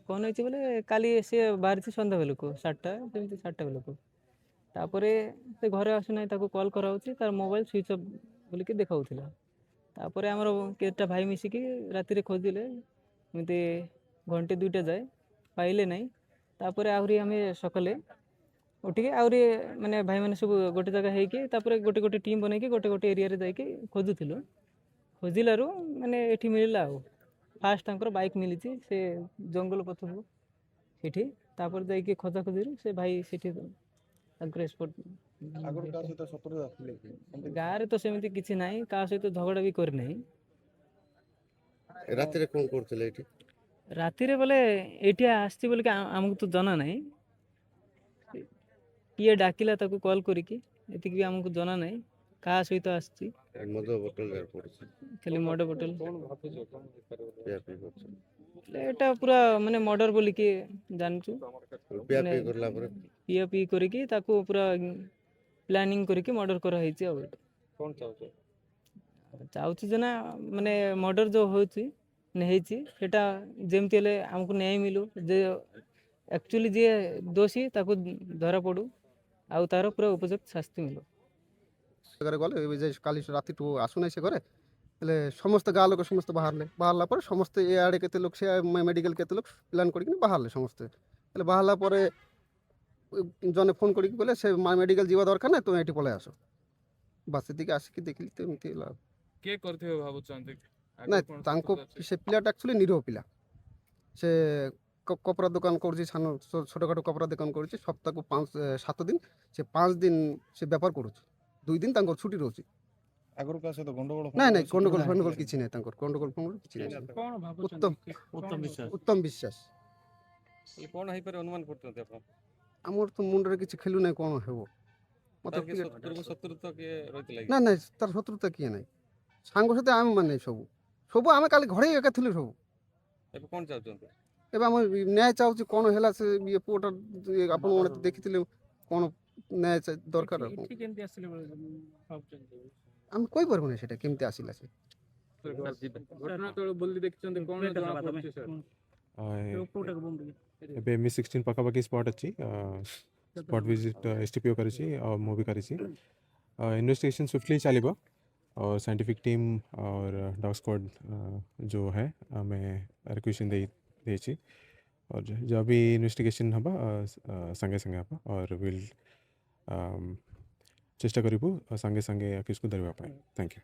କ'ଣ ହେଇଛି ବୋଲେ କାଲି ସିଏ ବାହାରିଛି ସନ୍ଧ୍ୟା ବେଳକୁ 7ଟା ଯେମିତି 7ଟା ବେଳକୁ। ତାପରେ ସେ ଘରେ ଆସୁନାହିଁ, ତାକୁ କଲ୍ କରାହେଉଛି, ତାର ମୋବାଇଲ ସୁଇଚ୍ ଅଫ୍ ବୋଲିକି ଦେଖାଉଥିଲା। ତାପରେ ଆମର କେତେଟା ଭାଇ ମିଶିକି ରାତିରେ ଖୋଜିଲେ, ଏମିତି ଘଣ୍ଟେ 2ଟା ଯାଏ ପାଇଲେ ନାହିଁ। ତାପରେ ଆହୁରି ଆମେ ସକାଳେ ଉଠିକି ଆହୁରି ମାନେ ଭାଇମାନେ ସବୁ ଗୋଟେ ଜାଗା ହେଇକି ତାପରେ ଗୋଟେ ଗୋଟେ ଟିମ୍ ବନେଇକି ଗୋଟେ ଗୋଟେ ଏରିଆରେ ଯାଇକି ଖୋଜୁଥିଲୁ। ଖୋଜିଲାରୁ ମାନେ ଏଠି ମିଳିଲା ଆଉ ଫାଷ୍ଟ ତାଙ୍କର ବାଇକ୍ ମିଳିଛି ସେ ଜଙ୍ଗଲ ପଥରୁ ସେଠି। ତାପରେ ଯାଇକି ଖୋଜାଖୋଜିରୁ ସେ ଭାଇ ସେଠି ତାଙ୍କର ଏକ୍ସପର୍ଟ। ଗାଁରେ ତ ସେମିତି କିଛି ନାହିଁ, କାହା ସହିତ ଝଗଡ଼ା ବି କରିନାହିଁ। ରାତିରେ କ'ଣ କରୁଥିଲେ ଏଠି? ରାତିରେ ବୋଲେ ଏଇଠି ଆସିଛି ବୋଲିକି ଆମକୁ ତ ଜଣା ନାହିଁ। କିଏ ଡାକିଲା ତାକୁ କଲ୍ କରିକି, ଏତିକି ବି ଆମକୁ ଜଣା ନାହିଁ କାହା ସହିତ ଆସିଛି। ମଦ ବୋତଲ ପଡୁଛି, ଖାଲି ମଦ ବୋଟଲ। ପିଆ ପିଇ କରୁଛି। ଏଇଟା ପୁରା ମାନେ ମର୍ଡର ବୋଲିକି ଜାଣିଛୁ। ପିଆ ମାନେ ପିଇ କରିଲା ପରେ ପିଆ ପିଇ କରିକି ତାକୁ ପୁରା ପ୍ଲାନିଂ କରିକି ମର୍ଡର କରାହେଇଛି ଆଉ। କ'ଣ ଚାହୁଁଛ? ଚାହୁଛି ଯେ ନା ମାନେ ମର୍ଡର ଯେଉଁ ହେଉଛି ହେଇଛି ସେଇଟା ଯେମିତି ହେଲେ ଆମକୁ ନ୍ୟାୟ ମିଳୁ, ଯେ ଆକ୍ଚୁଆଲି ଯିଏ ଦୋଷୀ ତାକୁ ଧରା ପଡ଼ୁ, ଆଉ ତାର ପୁରା ଉପଯୁକ୍ତ ଶାସ୍ତି ମିଳୁ। ଜାଗାରେ ଗଲେ ଯେ କାଲି ରାତିଠୁ ଆସୁନାହିଁ ସେ ଘରେ, ହେଲେ ସମସ୍ତେ ଗାଁ ଲୋକ ସମସ୍ତେ ବାହାରିଲା ପରେ ସମସ୍ତେ ଇଆଡ଼େ କେତେ ଲୋକ ସେ ମେଡ଼ିକାଲ କେତେ ଲୋକ ପ୍ଲାନ୍ କରିକି ବାହାରିଲେ ସମସ୍ତେ। ହେଲେ ବାହାରିଲା ପରେ ଜଣେ ଫୋନ୍ କରିକି କହିଲେ ସେ ମେଡ଼ିକାଲ ଯିବା ଦରକାର ନାହିଁ, ତୁମେ ଏଠି ପଳାଇ ଆସ। ବାସ୍ ସେତିକି ଆସିକି ଦେଖିଲି ତ ଏମିତି ହେଲା। କିଏ କରିଥିବେ ଭାବୁଛନ୍ତି? ନାଇଁ, ତାଙ୍କ ସେ ପିଲାଟା ଆକ୍ଚୁଆଲି ନିରହ ପିଲା। ସେ କପଡ଼ା ଦୋକାନ କରୁଛି, ଛୋଟଖାଟ କପଡ଼ା ଦୋକାନ କରୁଛି। ସପ୍ତାହକୁ 7 ଦିନ, ସେ 5 ଦିନ ସେ ବେପାର କରୁଛି, 2 ଦିନ ତାଙ୍କର ଛୁଟି ରହୁଛି। ଆଗରୁ କାହା ସହିତ ଗଣ୍ଡଗୋଳ? ନାଇଁ ଗଣ୍ଡଗୋଳ କିଛି ନାହିଁ ତାଙ୍କର, ଗଣ୍ଡଗୋଳ କିଛି ନାହିଁ। ଉତ୍ତମ ବିଶ୍ୱାସ। କ'ଣ ହେଇପାରେ ଅନୁମାନ କରୁଛନ୍ତି ଆପଣ? ଆମର ତ ମୁଣ୍ଡରେ କିଛି ଖେଳୁ ନାହିଁ କ'ଣ ହେବ। ମତେ ଶତ୍ରୁତା କିଏ ରହିଥିଲା? ନାଇଁ ତାର ଶତ୍ରୁତା କିଏ ନାହିଁ, ସାଙ୍ଗସାଥି ଆମେ ମାନେ ସବୁ ଆମେ କାଲି ଘରେ ଏକା ଥିଲୁ ସବୁ। ଏବେ କ'ଣ ଚାହୁଁଛନ୍ତି? ଏବେ ଆମ ନ୍ୟାୟ ଚାହୁଁଛି। କ'ଣ ହେଲା ସେ ପୁଅଟା ଆପଣ ଦେଖିଥିଲେ, କ'ଣ ନ୍ୟାୟ ଦରକାର। ଆମେ କହିପାରିବୁନି ସେଇଟା କେମିତି ଆସିଲା ସେ। ଘଟଣାସ୍ଥଳ ବୋଲି ଦେଖିଛନ୍ତି, କ'ଣ ଜଣାପଡ଼ୁଛି ସାର୍? ଏବେ ME16 ପାଖାପାଖି ସ୍ପଟ୍ ଅଛି। स्पॉट विजिट STPO करी और ମୁଁ ବି କରିଛି। इन्वेस्टिगेशन स्विफ्टली चलिए और साइंटिफिक टीम और डॉग स्क्वाड जो है हमें रिक्वेशन देची और जब भी इन्वेस्टिगेशन हम संगे संगे हम और विल चेष्टा करूँ संगे संगे किसको धरवा पाए। Thank you.